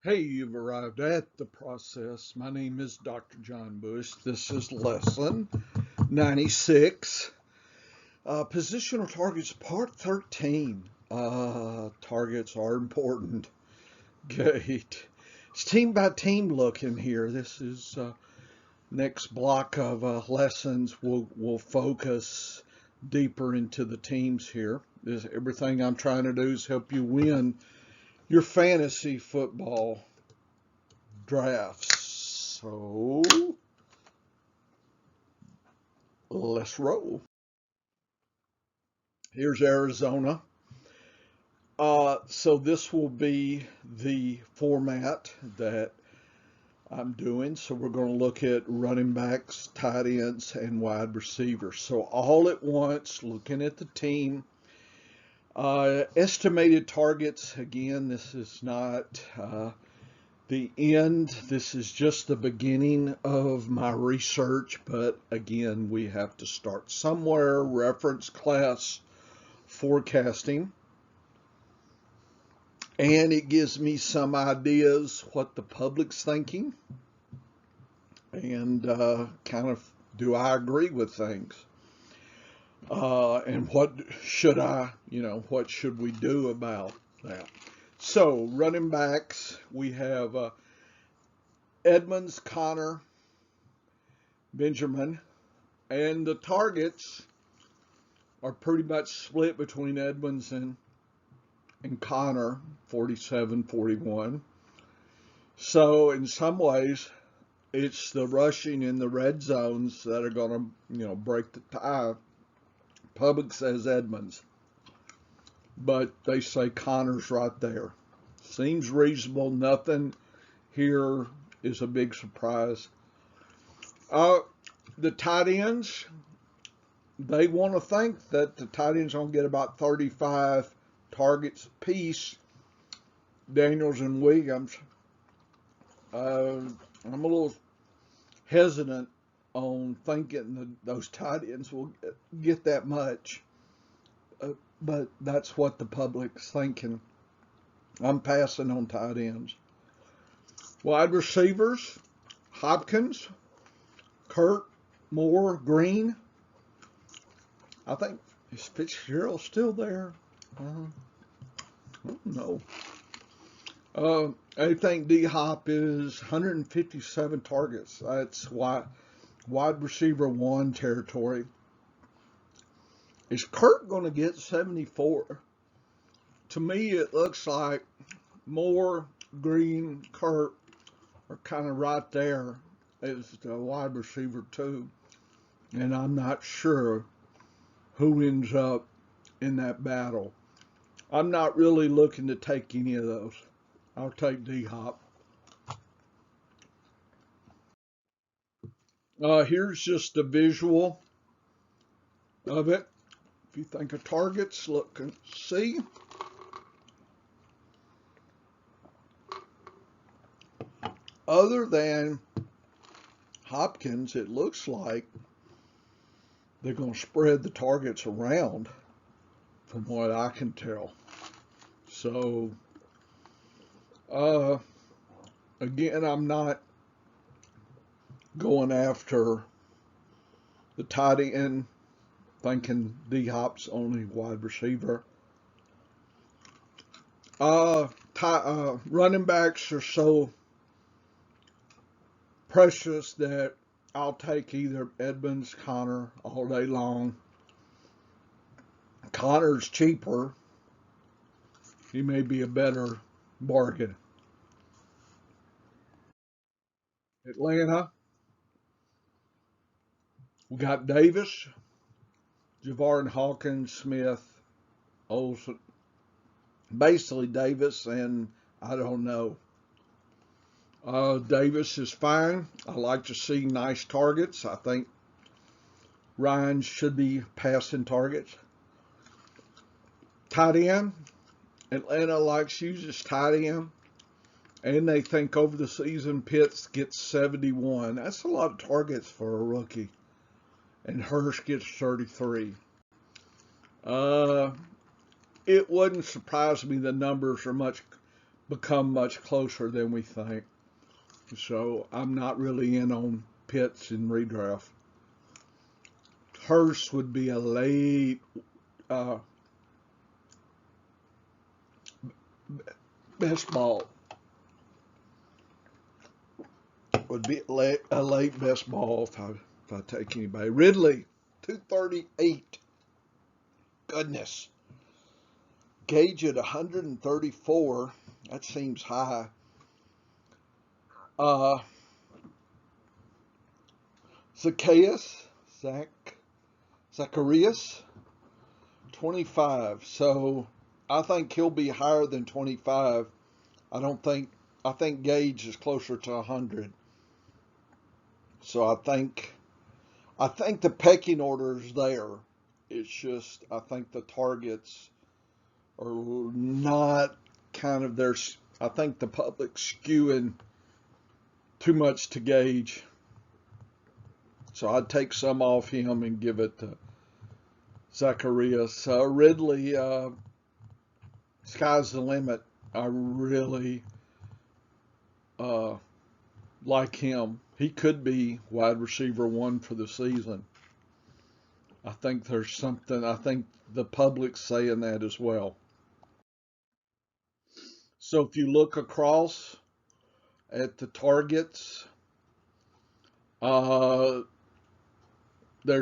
Hey, you've arrived at the process. My name is Dr. John Bush. This is lesson 96. Positional targets, part 13. Targets are important. Great. It's team by team look in here. This is next block of lessons. We'll focus deeper into the teams here. Everything I'm trying to do is help you win your fantasy football drafts. So let's roll. Here's Arizona. So this will be the format that I'm doing. So we're going to look at running backs, tight ends, and wide receivers. So all at once, looking at the team. Estimated targets. Again, this is not the end. This is just the beginning of my research, but again, we have to start somewhere. Reference class forecasting, and it gives me some ideas what the public's thinking, and kind of do I agree with things, and what should what should we do about that? So running backs, we have Edmonds, Connor, Benjamin, and the targets are pretty much split between Edmonds and Connor, 47, 41. So in some ways, it's the rushing in the red zones that are going to, break the tie. Public says Edmonds, but they say Connor's right there. Seems reasonable. Nothing here is a big surprise. The tight ends, they want to think that the tight ends going to get about 35 targets apiece. Daniels and Williams. I'm a little hesitant on thinking that those tight ends will get that much, but that's what the public's thinking. I'm passing on tight ends. Wide receivers, Hopkins, Kurt, Moore, Green. I think, is Fitzgerald still there? I don't know. I think D Hop is 157 targets. That's wide receiver one territory. Is Kurt going to get 74? To me, it looks like Moore, Green, Kurt are kind of right there as the wide receiver two. And I'm not sure who ends up in that battle. I'm not really looking to take any of those. I'll take D-Hop. Here's just a visual of it. If you think of targets, look and see. Other than Hopkins, it looks like they're going to spread the targets around from what I can tell. So, again, I'm not going after the tight end, thinking D-Hop's only wide receiver. Running backs are so precious that I'll take either Edmonds, Connor all day long. Connor's cheaper. He may be a better bargain. Atlanta, we got Davis, Javon Hawkins, Smith, Olsen. Basically Davis, and I don't know. Davis is fine. I like to see nice targets. I think Ryan should be passing targets. Tight end, Atlanta likes uses tight end, and they think over the season Pitts gets 71. That's a lot of targets for a rookie, and Hurst gets 33. It wouldn't surprise me the numbers are much become much closer than we think. So I'm not really in on Pitts in redraft. Hurst would be a late uh, best ball. Would be a late best ball if I take anybody. Ridley, 238. Goodness. Gage at 134. That seems high. Uh, Zacharias, 25. So I think he'll be higher than 25. I think Gage is closer to 100. So I think the pecking order is there. It's just I think the targets are not kind of there's. I think the public's skewing too much to Gage. So I'd take some off him and give it to Zacharias. Ridley, sky's the limit. I really like him. He could be wide receiver 1 for the season. I think there's something, I think the public's saying that as well. So if you look across at the targets, they're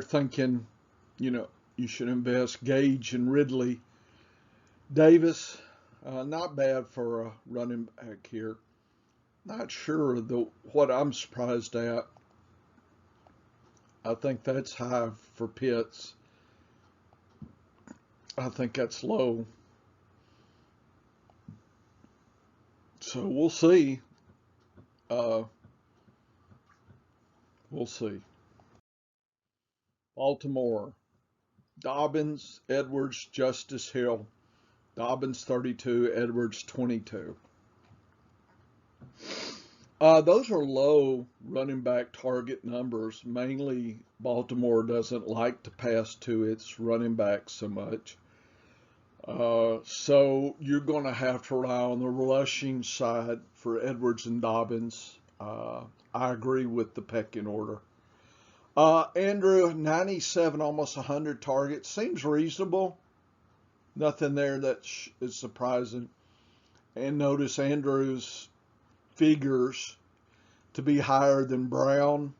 thinking, you should invest Gage and Ridley. Davis, not bad for a running back here. Not sure what I'm surprised at. I think that's high for Pitts. I think that's low. So we'll see. We'll see. Baltimore. Dobbins, Edwards, Justice Hill. Dobbins 32, Edwards 22. Those are low running back target numbers. Mainly, Baltimore doesn't like to pass to its running backs so much. So you're going to have to rely on the rushing side for Edwards and Dobbins. I agree with the pecking order. Andrew, 97, almost 100 targets. Seems reasonable. Nothing there that is surprising. And notice Andrews figures to be higher than Brown.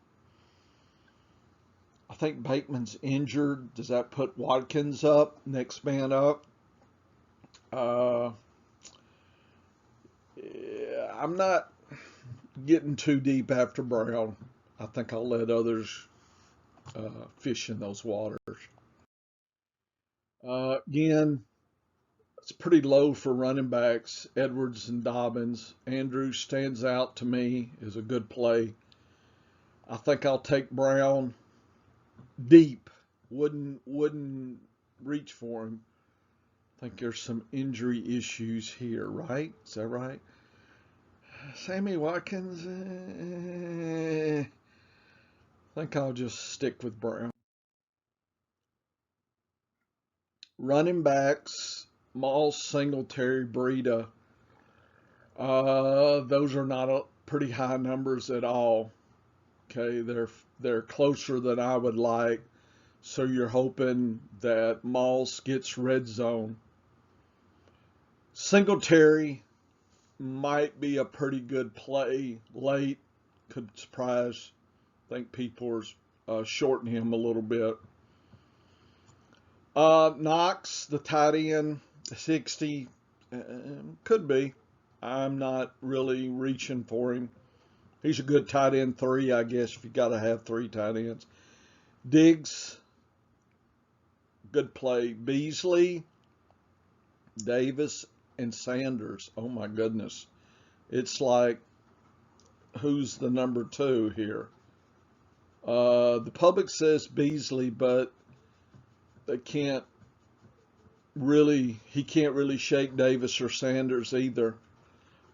I think Bateman's injured. Does that put Watkins up? Next man up? Yeah, I'm not getting too deep after Brown. I think I'll let others fish in those waters. Again, it's pretty low for running backs, Edwards and Dobbins. Andrews stands out to me as a good play. I think I'll take Brown deep. Wouldn't reach for him. I think there's some injury issues here, right? Is that right? Sammy Watkins, I think I'll just stick with Brown. Running backs, Moss, Singletary, Breida. Those are not pretty high numbers at all. Okay, they're closer than I would like. So you're hoping that Moss gets red zone. Singletary might be a pretty good play late. Could surprise. I think people are shorting him a little bit. Knox, the tight end, 60, could be. I'm not really reaching for him. He's a good tight end 3, I guess, if you got to have 3 tight ends. Diggs, good play. Beasley, Davis, and Sanders. Oh my goodness. It's like, who's the number 2 here? The public says Beasley, but he can't really shake Davis or Sanders either.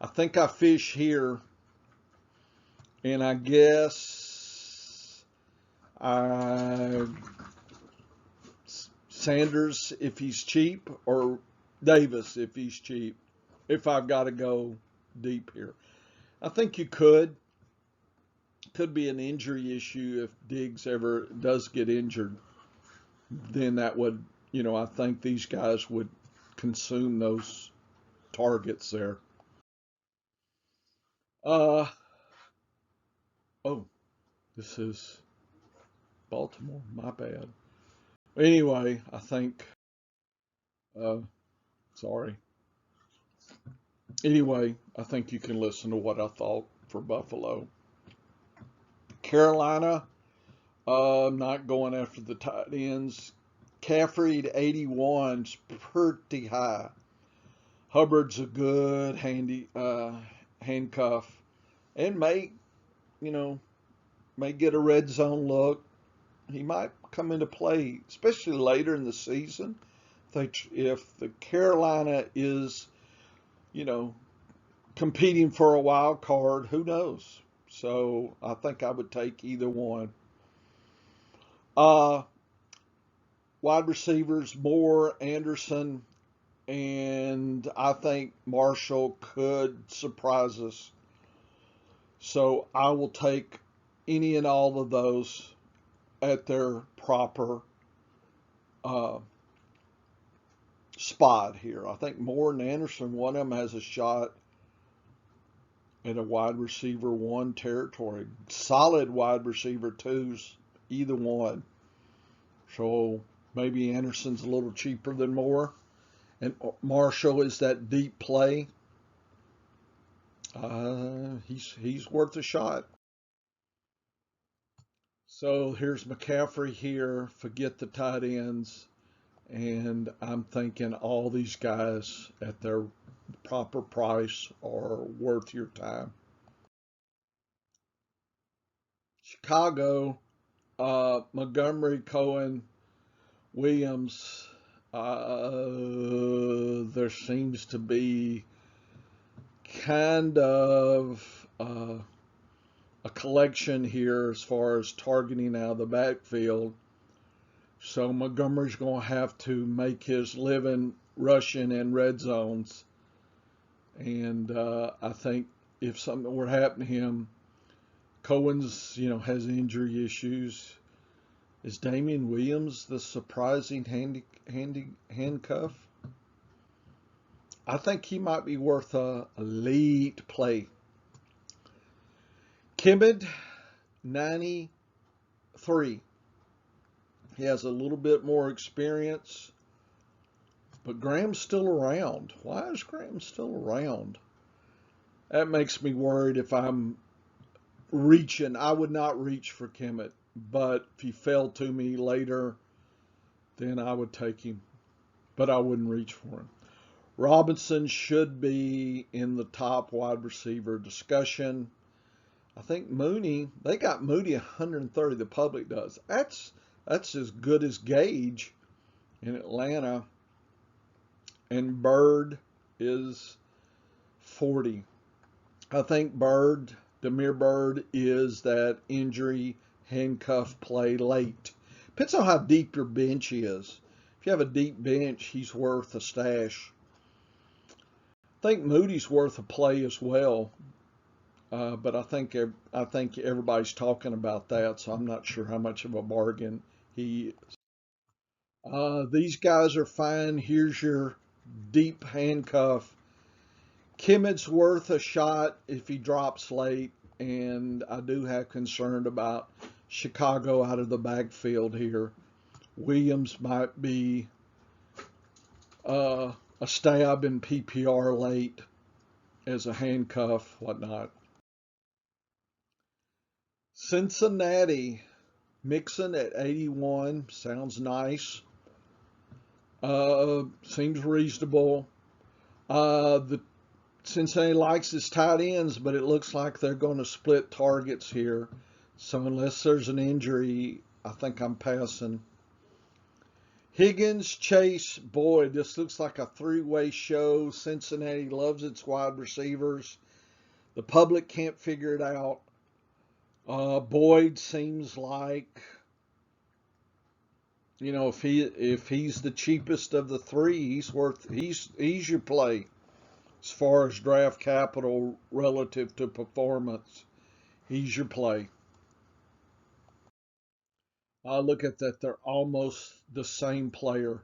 I think I fish here, and I guess Sanders if he's cheap, or Davis if he's cheap. if I've got to go deep here. I think you could. Could be an injury issue if Diggs ever does get injured. Then that would, I think these guys would consume those targets there. Uh, oh, this is Baltimore. My bad. Anyway, I think, uh, sorry. Anyway, I think you can listen to what I thought for Buffalo. Carolina, not going after the tight ends. Caffrey at 81's pretty high. Hubbard's a good handcuff and you know, may get a red zone look. He might come into play, especially later in the season. If the Carolina is, you know, competing for a wild card, who knows? So I think I would take either one. Uh, Wide receivers, Moore, Anderson, and I think Marshall could surprise us. So I will take any and all of those at their proper uh, spot here. I think Moore and Anderson, one of them has a shot at a wide receiver one territory. Solid wide receiver twos, either one. So maybe Anderson's a little cheaper than Moore. And Marshall is that deep play. He's worth a shot. So here's McCaffrey here. Forget the tight ends. And I'm thinking all these guys at their proper price are worth your time. Chicago, Montgomery, Cohen, Williams. There seems to be kind of a collection here as far as targeting out of the backfield. So Montgomery's going to have to make his living rushing in red zones. And I think if something were to happen to him, Cohen's, has injury issues. Is Damian Williams the surprising handcuff? I think he might be worth a elite play. Kimmid, 93. He has a little bit more experience, but Graham's still around. Why is Graham still around? That makes me worried if I'm reaching. I would not reach for Kimmett, but if he fell to me later, then I would take him, but I wouldn't reach for him. Robinson should be in the top wide receiver discussion. I think Mooney, they got Mooney 130, the public does. That's as good as Gage in Atlanta. And Bird is 40. I think Damiere Byrd is that injury handcuff play late. Depends on how deep your bench is. If you have a deep bench, he's worth a stash. I think Moody's worth a play as well. But I think everybody's talking about that, so I'm not sure how much of a bargain he is. These guys are fine. Here's your deep handcuff. Kimmett's worth a shot if he drops late, and I do have concern about Chicago out of the backfield here. Williams might be a stab in PPR late as a handcuff, whatnot. Cincinnati, Mixon at 81 sounds nice. Seems reasonable. The Cincinnati likes his tight ends, but it looks like they're going to split targets here. So unless there's an injury, I think I'm passing. Higgins, Chase, Boyd. This looks like a three-way show. Cincinnati loves its wide receivers. The public can't figure it out. Boyd seems like, if he's the cheapest of the three, he's your play. as far as draft capital relative to performance, he's your play. I look at that, they're almost the same player.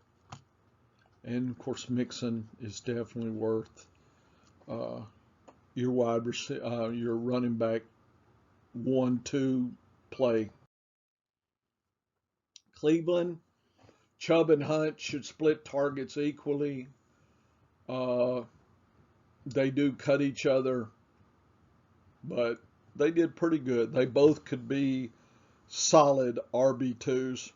And of course, Mixon is definitely worth uh, your running back 1-2 play. Cleveland, Chubb and Hunt should split targets equally. Uh, they do cut each other, but they did pretty good. They both could be solid RB2s.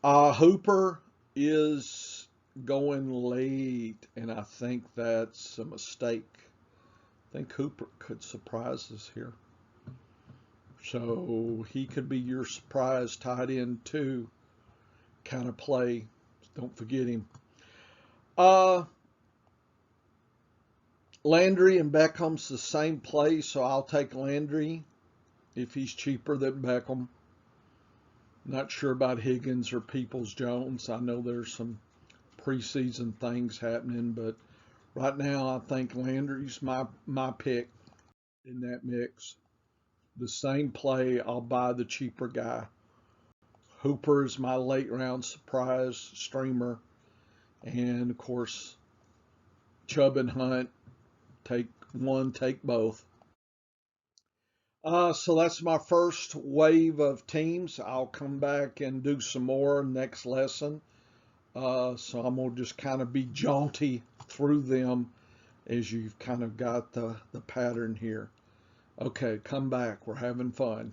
Hooper is going late, and I think that's a mistake. I think Hooper could surprise us here. So he could be your surprise tight end too kind of play. Don't forget him. Landry and Beckham's the same play, so I'll take Landry if he's cheaper than Beckham. Not sure about Higgins or Peoples-Jones. I know there's some preseason things happening, but right now I think Landry's my pick in that mix. The same play, I'll buy the cheaper guy. Hooper is my late round surprise streamer. And of course, Chubb and Hunt, take one, take both. So that's my first wave of teams. I'll come back and do some more next lesson. So I'm going to just kind of be jaunty through them as you've kind of got the pattern here. Okay, come back. We're having fun.